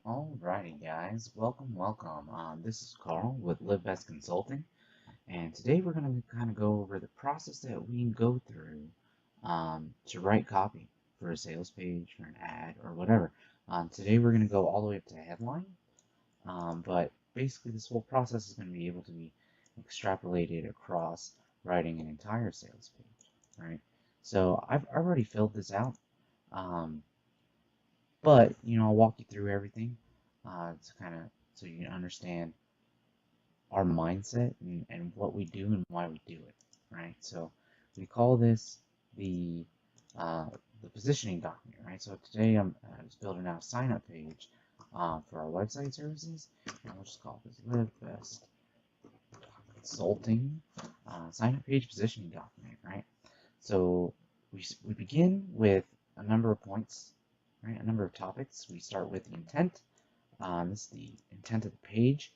Alrighty guys, welcome. This is Carl with Live Best Consulting, and today we're going to kind of go over the process that we go through to write copy for a sales page, for an ad, or whatever. Today we're going to go all the way up to headline, but basically this whole process is going to be able to be extrapolated across writing an entire sales page, right? So I've already filled this out. But I'll walk you through everything to kind of so you can understand our mindset and what we do and why we do it, right? So we call this the positioning document, right? So today I'm just building out a sign up page for our website services, and we'll just call this Live Best Consulting sign up page positioning document, right? So we begin with a number of points. Right, a number of topics. We start with the intent. This is the intent of the page,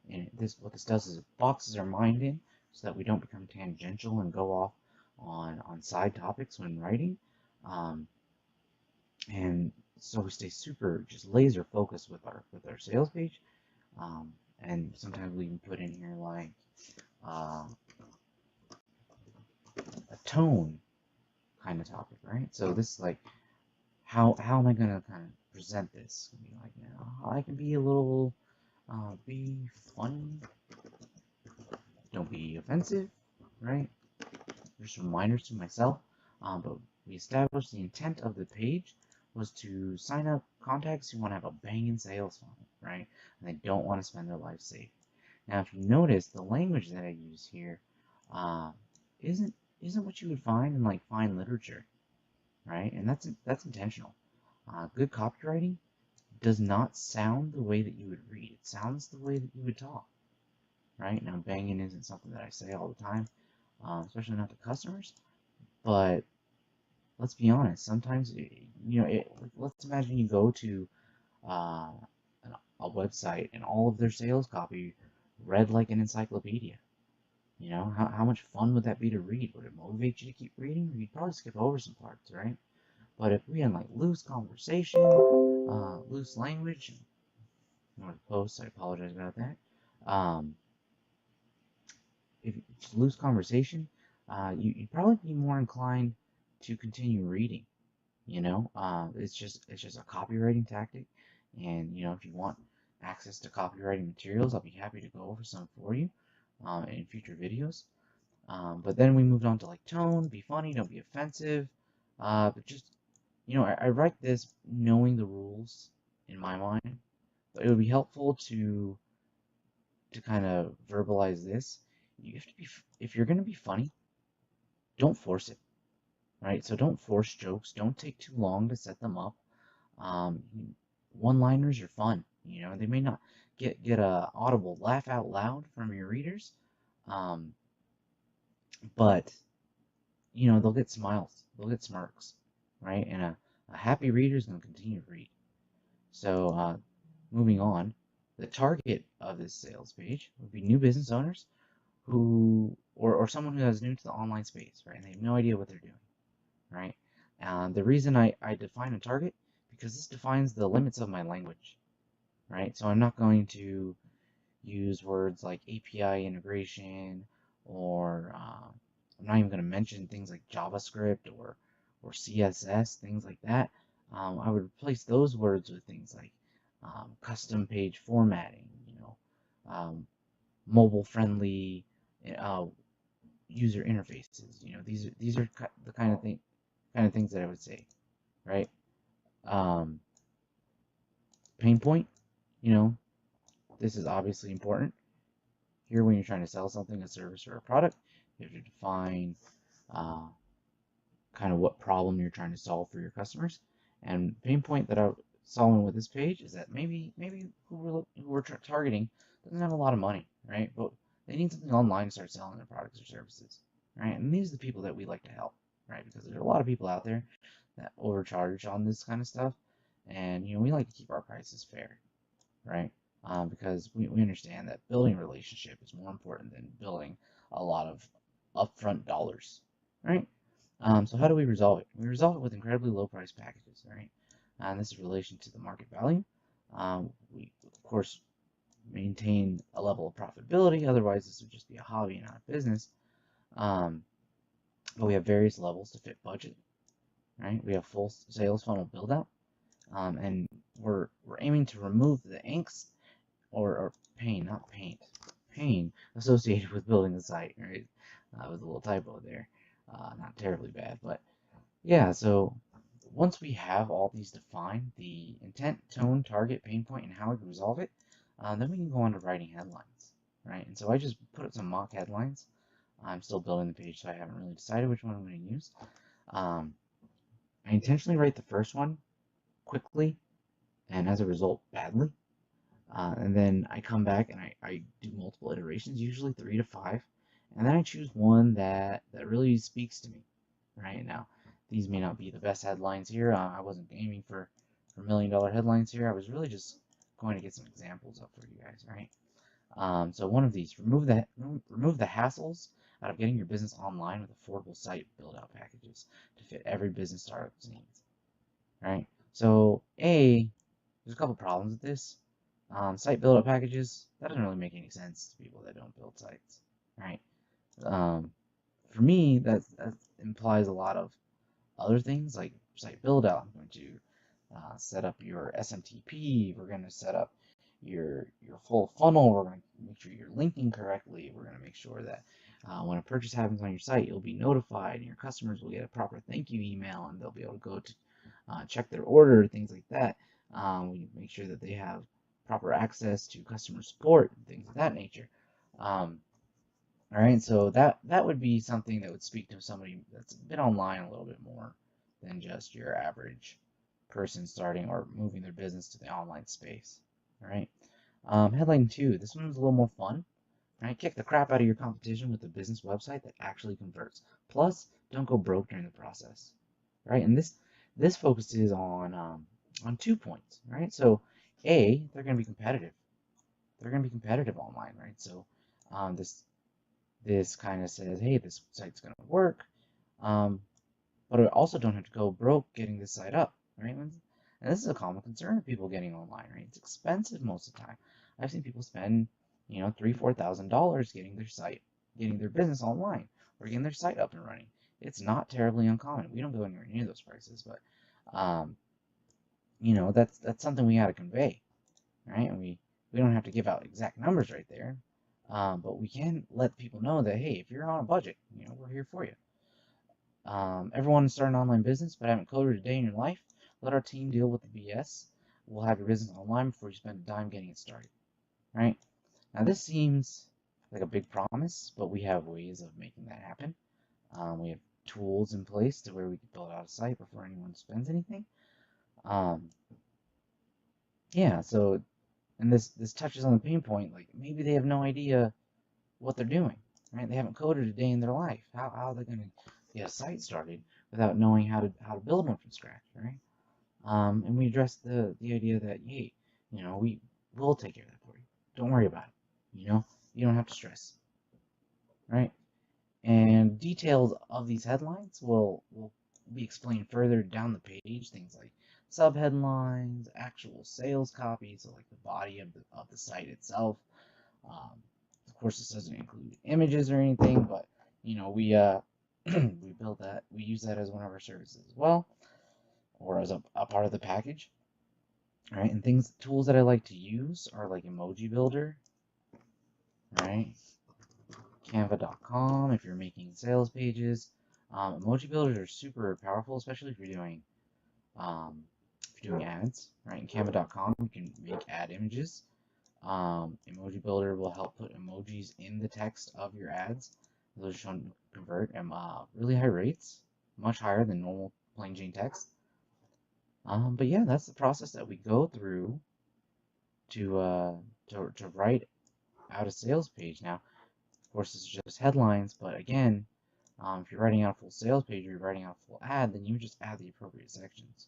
and what this does is it boxes our mind in so that we don't become tangential and go off on side topics when writing, and so we stay super just laser focused with our sales page, and sometimes we even put in here like a tone kind of topic, right? So this is like how am I gonna kind of present this? Be like, I can be a little, be funny, don't be offensive, right? Just reminders to myself. But we established the intent of the page was to sign up contacts who want to have a banging sales funnel, right? And they don't want to spend their life safe. Now, if you notice, the language that I use here isn't what you would find in like fine literature. Right, and that's intentional. Good copywriting does not sound the way that you would read. It sounds the way that you would talk. Right, now banging isn't something that I say all the time, especially not to customers. But let's be honest. Sometimes, let's imagine you go to a website and all of their sales copy read like an encyclopedia. How much fun would that be to read? Would it motivate you to keep reading? You'd probably skip over some parts, right? But if we had like loose conversation, loose language, I want to post, I apologize about that. If it's loose conversation, you'd probably be more inclined to continue reading. It's just a copywriting tactic, and if you want access to copywriting materials, I'll be happy to go over some for you in future videos. But then we moved on to like tone, be funny, don't be offensive. But just, I write this knowing the rules in my mind. But it would be helpful to kind of verbalize this. You have to be, if you're going to be funny, don't force it, right? So don't force jokes. Don't take too long to set them up. One-liners are fun. They may not get a audible laugh out loud from your readers, but they'll get smiles, they'll get smirks, right? And a happy reader is going to continue to read. So moving on, the target of this sales page would be new business owners who or someone who is new to the online space, right? And they have no idea what they're doing, right? The reason I define a target, because this defines the limits of my language, right? So I'm not going to use words like API integration, or I'm not even going to mention things like JavaScript or CSS, things like that. I would replace those words with things like custom page formatting, mobile-friendly user interfaces. These are the kind of things that I would say, right? Pain point, this is obviously important. Here, when you're trying to sell something, a service or a product, you have to define kind of what problem you're trying to solve for your customers. And pain point that I'm solving with this page is that maybe who we're targeting doesn't have a lot of money, right? But they need something online to start selling their products or services, right? And these are the people that we like to help, right? Because there's a lot of people out there that overcharge on this kind of stuff, and we like to keep our prices fair, right? Because we understand that building a relationship is more important than building a lot of upfront dollars, right? So how do we resolve it? We resolve it with incredibly low price packages, right? And this is in relation to the market value. We, of course, maintain a level of profitability. Otherwise, this would just be a hobby and not a business. But we have various levels to fit budget, right? We have full sales funnel build out, and we're aiming to remove the angst or pain, not paint, pain associated with building the site, right? With a little typo there, not terribly bad, but yeah. So once we have all these defined, the intent, tone, target, pain point, and how we resolve it, then we can go on to writing headlines, right? And so I just put up some mock headlines. I'm still building the page, so I haven't really decided which one I'm going to use. I intentionally write the first one quickly, and as a result, badly. And then I come back and I do multiple iterations, usually 3 to 5, and then I choose one that really speaks to me, right? Now, these may not be the best headlines here. I wasn't aiming for $1 million headlines here. I was really just going to get some examples up for you guys, right? So one of these, remove the hassles out of getting your business online with affordable site build-out packages to fit every business startup's needs, right? So there's a couple problems with this. Site build-up packages, that doesn't really make any sense to people that don't build sites, right? For me, that implies a lot of other things like site build-out. I'm going to set up your SMTP. We're going to set up your full funnel. We're going to make sure you're linking correctly. We're going to make sure that when a purchase happens on your site, you'll be notified, and your customers will get a proper thank you email, and they'll be able to go to check their order, things like that. We make sure that they have proper access to customer support and things of that nature. All right, so that would be something that would speak to somebody that's been online a little bit more than just your average person starting or moving their business to the online space. All right. Headline 2. This one's a little more fun. Right? Kick the crap out of your competition with a business website that actually converts. Plus, don't go broke during the process. Right? And this focuses on 2 points. Right? So, they're going to be competitive. They're going to be competitive online, right? So, this kind of says, hey, this site's going to work, but I also don't have to go broke getting this site up, right? And this is a common concern of people getting online, right? It's expensive most of the time. I've seen people spend, $3,000-$4,000 getting their business online or getting their site up and running. It's not terribly uncommon. We don't go anywhere near those prices, but that's something we got to convey, right? And we don't have to give out exact numbers right there, but we can let people know that, hey, if you're on a budget, we're here for you. Everyone is starting an online business but haven't coded a day in your life. Let our team deal with the BS. We'll have your business online before you spend a dime getting it started, right? Now this seems like a big promise, but we have ways of making that happen. We have tools in place to where we can build out a site before anyone spends anything. Yeah, so, and this touches on the pain point, like maybe they have no idea what they're doing, right? They haven't coded a day in their life. How are they going to get a site started without knowing how to build one from scratch, right? And we address the idea that, hey, we will take care of that for you. Don't worry about it. You don't have to stress, right? And details of these headlines will be explained further down the page. Things like subheadlines, actual sales copy, so like the body of the site itself. Of course, this doesn't include images or anything, but we we build that. We use that as one of our services as well, or as a part of the package. All right, and tools that I like to use are like Emoji Builder, right? Canva.com if you're making sales pages. Emoji builders are super powerful, especially if you're doing ads, right? In Canva.com, you can make ad images. Emoji Builder will help put emojis in the text of your ads. Those are shown to convert at really high rates, much higher than normal plain Jane text. But yeah, that's the process that we go through to write out a sales page. Now, of course, this is just headlines, but again, If you're writing out a full sales page or you're writing out a full ad, then you would just add the appropriate sections,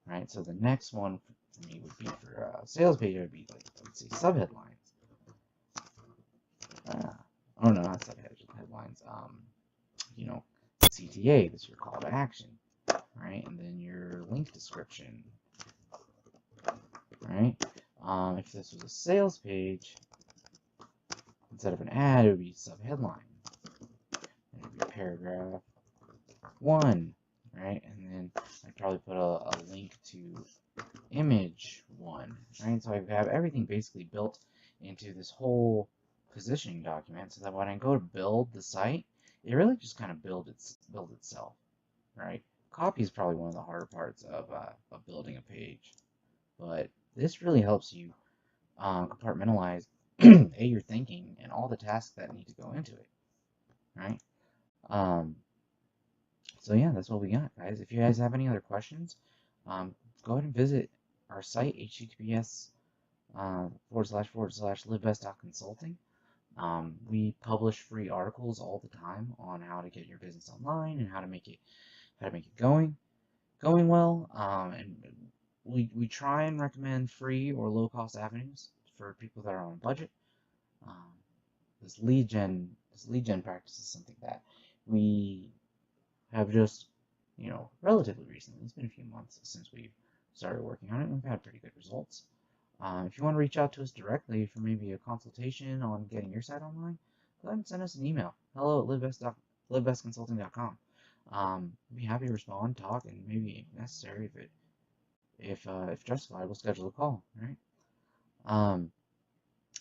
right? So the next one for me would be for a sales page, it would be like, I would say subheadlines. Oh no, not subheadlines. You know, CTA, that's your call to action, right? And then your link description, right? If this was a sales page, instead of an ad, it would be subheadline. And it would be paragraph 1, right? And then I'd probably put a link to image 1, right? So I have everything basically built into this whole positioning document, so that when I go to build the site, it really just kind of build itself, right? Copy is probably one of the harder parts of building a page, but this really helps you compartmentalize your thinking and all the tasks that need to go into it, right? So yeah, that's what we got, guys. If you guys have any other questions, go ahead and visit our site, https //livebest.consulting. We publish free articles all the time on how to get your business online and how to make it going well. And we try and recommend free or low cost avenues for people that are on a budget. This lead gen practice is something that we have just, relatively recently. It's been a few months since we've started working on it, and we've had pretty good results. If you want to reach out to us directly for maybe a consultation on getting your site online, go ahead and send us an email. hello@livebestconsulting.com. We'd be happy to respond, talk, and maybe if necessary, if justified, we'll schedule a call. Right?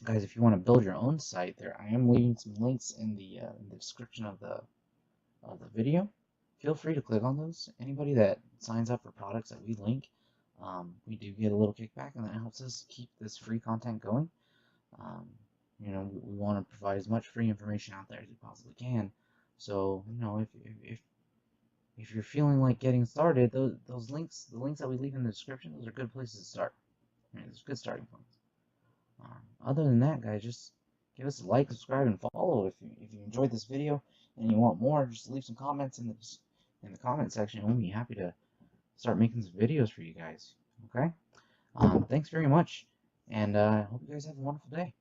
Guys, if you want to build your own site, I am leaving some links in the description of the video. Feel free to click on those. Anybody that signs up for products that we link, we do get a little kickback, and that helps us keep this free content going. We want to provide as much free information out there as we possibly can. So, if you're feeling like getting started, those links, the links that we leave in the description, those are good places to start. Right? Those are good starting points. Other than that, guys, just give us a like, subscribe, and follow if you enjoyed this video and you want more. Just leave some comments in the comment section, and we'll be happy to start making some videos for you guys. Okay? Thanks very much, and I hope you guys have a wonderful day.